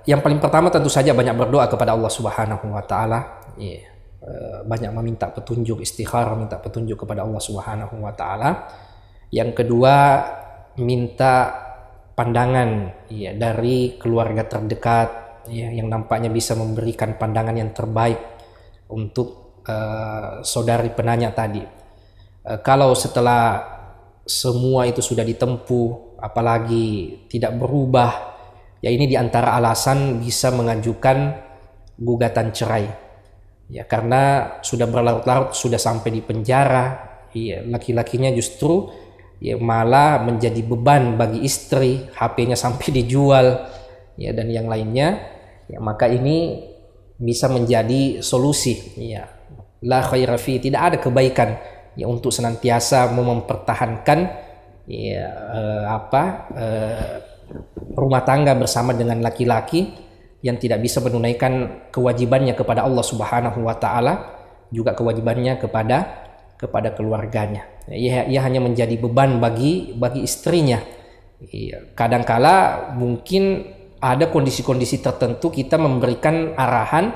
Yang paling pertama tentu saja banyak berdoa kepada Allah Subhanahu wa taala. Banyak meminta petunjuk, istikharah, minta petunjuk kepada Allah Subhanahu wa taala. Yang kedua, minta pandangan dari keluarga terdekat yang nampaknya bisa memberikan pandangan yang terbaik untuk saudari penanya tadi. Kalau setelah semua itu sudah ditempuh, apalagi tidak berubah, ya ini diantara alasan bisa mengajukan gugatan cerai. Ya karena sudah berlarut-larut, sudah sampai di penjara, ya laki-lakinya justru ya malah menjadi beban bagi istri, HP-nya sampai dijual, ya dan yang lainnya, ya maka ini bisa menjadi solusi. Ya la khaira fi, tidak ada kebaikan ya untuk senantiasa mempertahankan ya rumah tangga bersama dengan laki-laki yang tidak bisa menunaikan kewajibannya kepada Allah Subhanahu wa taala, juga kewajibannya kepada keluarganya. Ia hanya menjadi beban bagi istrinya. Kadangkala mungkin ada kondisi-kondisi tertentu kita memberikan arahan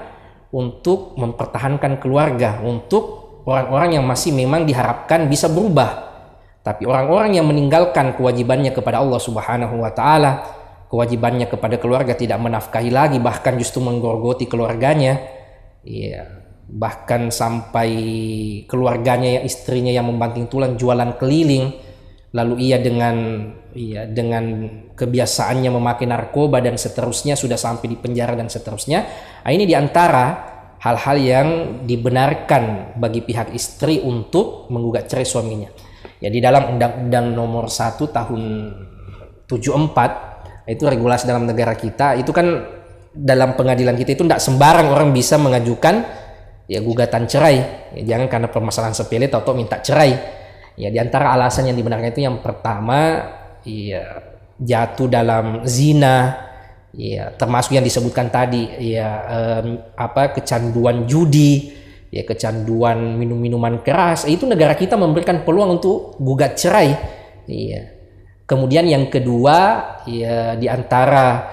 untuk mempertahankan keluarga, untuk orang-orang yang masih memang diharapkan bisa berubah. Tapi orang-orang yang meninggalkan kewajibannya kepada Allah Subhanahu wa taala, kewajibannya kepada keluarga, tidak menafkahi lagi, bahkan justru menggorgoti keluarganya, ya, bahkan sampai keluarganya, ya, istrinya yang membanting tulang jualan keliling, lalu ia dengan kebiasaannya memakai narkoba dan seterusnya sudah sampai di penjara dan seterusnya. Nah, ini diantara hal-hal yang dibenarkan bagi pihak istri untuk menggugat cerai suaminya. Ya di dalam Undang-Undang Nomor 1 Tahun 74 itu regulasi dalam negara kita, itu kan dalam pengadilan kita itu tidak sembarang orang bisa mengajukan ya gugatan cerai. Ya, jangan karena permasalahan sepele atau minta cerai. Ya di antara alasan yang dibenarkan itu yang pertama ya jatuh dalam zina, ya termasuk yang disebutkan tadi ya kecanduan judi, ya kecanduan minum-minuman keras. Itu negara kita memberikan peluang untuk gugat cerai. Iya. Kemudian yang kedua, ya di antara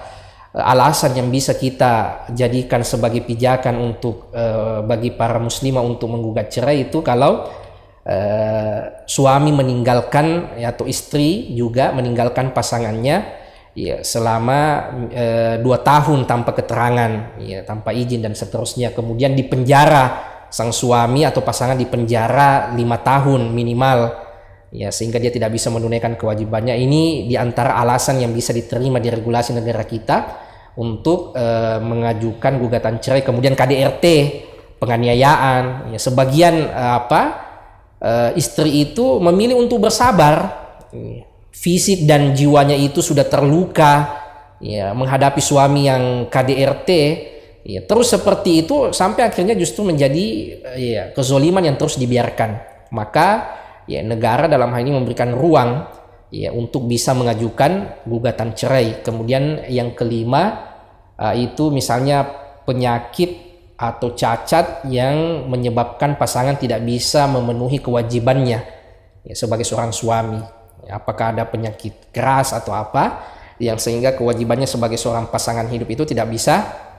alasan yang bisa kita jadikan sebagai pijakan untuk bagi para muslimah untuk menggugat cerai itu kalau suami meninggalkan atau istri juga meninggalkan pasangannya ya selama 2 tahun tanpa keterangan, ya tanpa izin dan seterusnya. Kemudian dipenjara, sang suami atau pasangan dipenjara 5 tahun minimal, ya sehingga dia tidak bisa menunaikan kewajibannya. Ini diantara alasan yang bisa diterima di regulasi negara kita untuk mengajukan gugatan cerai. Kemudian KDRT, penganiayaan, ya sebagian istri itu memilih untuk bersabar, fisik dan jiwanya itu sudah terluka ya menghadapi suami yang KDRT. Ya, terus seperti itu sampai akhirnya justru menjadi ya kezoliman yang terus dibiarkan. Maka ya negara dalam hal ini memberikan ruang ya untuk bisa mengajukan gugatan cerai. Kemudian yang kelima itu misalnya penyakit atau cacat yang menyebabkan pasangan tidak bisa memenuhi kewajibannya ya sebagai seorang suami. Ya, apakah ada penyakit keras atau apa yang sehingga kewajibannya sebagai seorang pasangan hidup itu tidak bisa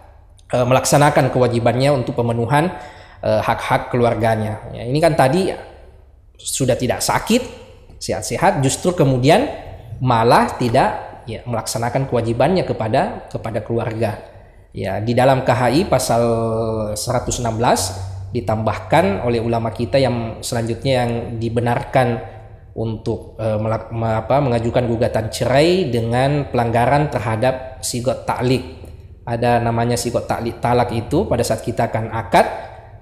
melaksanakan kewajibannya untuk pemenuhan hak-hak keluarganya. Ya, ini kan tadi sudah tidak sakit, sehat-sehat, justru kemudian malah tidak ya, melaksanakan kewajibannya kepada keluarga. Ya, di dalam KHI pasal 116 ditambahkan oleh ulama kita yang selanjutnya yang dibenarkan untuk mengajukan gugatan cerai dengan pelanggaran terhadap sigot ta'liq. Ada namanya sigot talak itu pada saat kita akan akad,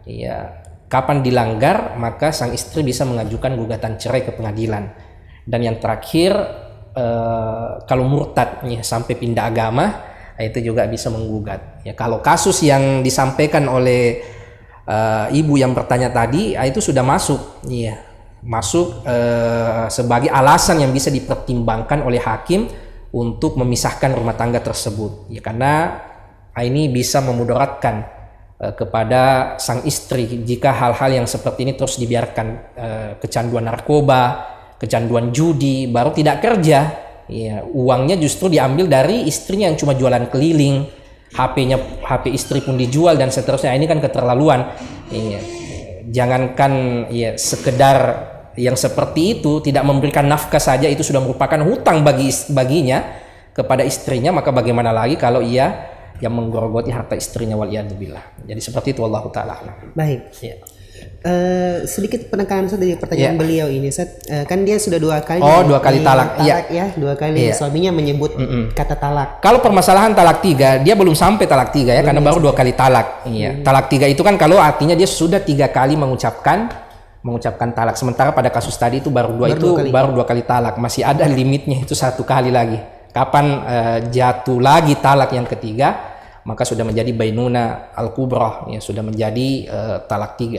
ya kapan dilanggar maka sang istri bisa mengajukan gugatan cerai ke pengadilan. Dan yang terakhir kalau murtad ya, sampai pindah agama, itu juga bisa menggugat. Ya kalau kasus yang disampaikan oleh ibu yang bertanya tadi, itu sudah masuk, ya masuk sebagai alasan yang bisa dipertimbangkan oleh hakim untuk memisahkan rumah tangga tersebut. Ya karena ini bisa memudaratkan kepada sang istri jika hal-hal yang seperti ini terus dibiarkan, kecanduan narkoba, kecanduan judi, baru tidak kerja, ya uangnya justru diambil dari istrinya yang cuma jualan keliling, HP istri pun dijual dan seterusnya. Ini kan keterlaluan. Ya, jangankan ya sekedar yang seperti itu, tidak memberikan nafkah saja itu sudah merupakan hutang baginya kepada istrinya, maka bagaimana lagi kalau ia yang menggerogoti harta istrinya, waliyadzubillah. Jadi seperti itu, wallahu taala. Baik. Ya. Sedikit penekanan dari pertanyaan beliau ini, kan dia sudah 2 kali. 2 kali talak. Ya, 2 kali suaminya menyebut kata talak. Kalau permasalahan talak 3, dia belum sampai talak 3 ya, karena baru 2 kali talak. Iya. Talak 3 itu kan kalau artinya dia sudah 3 kali mengucapkan talak. Sementara pada kasus tadi itu baru 2 kali talak. Masih ada limitnya itu 1 kali lagi. Kapan jatuh lagi talak yang ketiga, maka sudah menjadi bainuna al-kubra, ya sudah menjadi talak 3.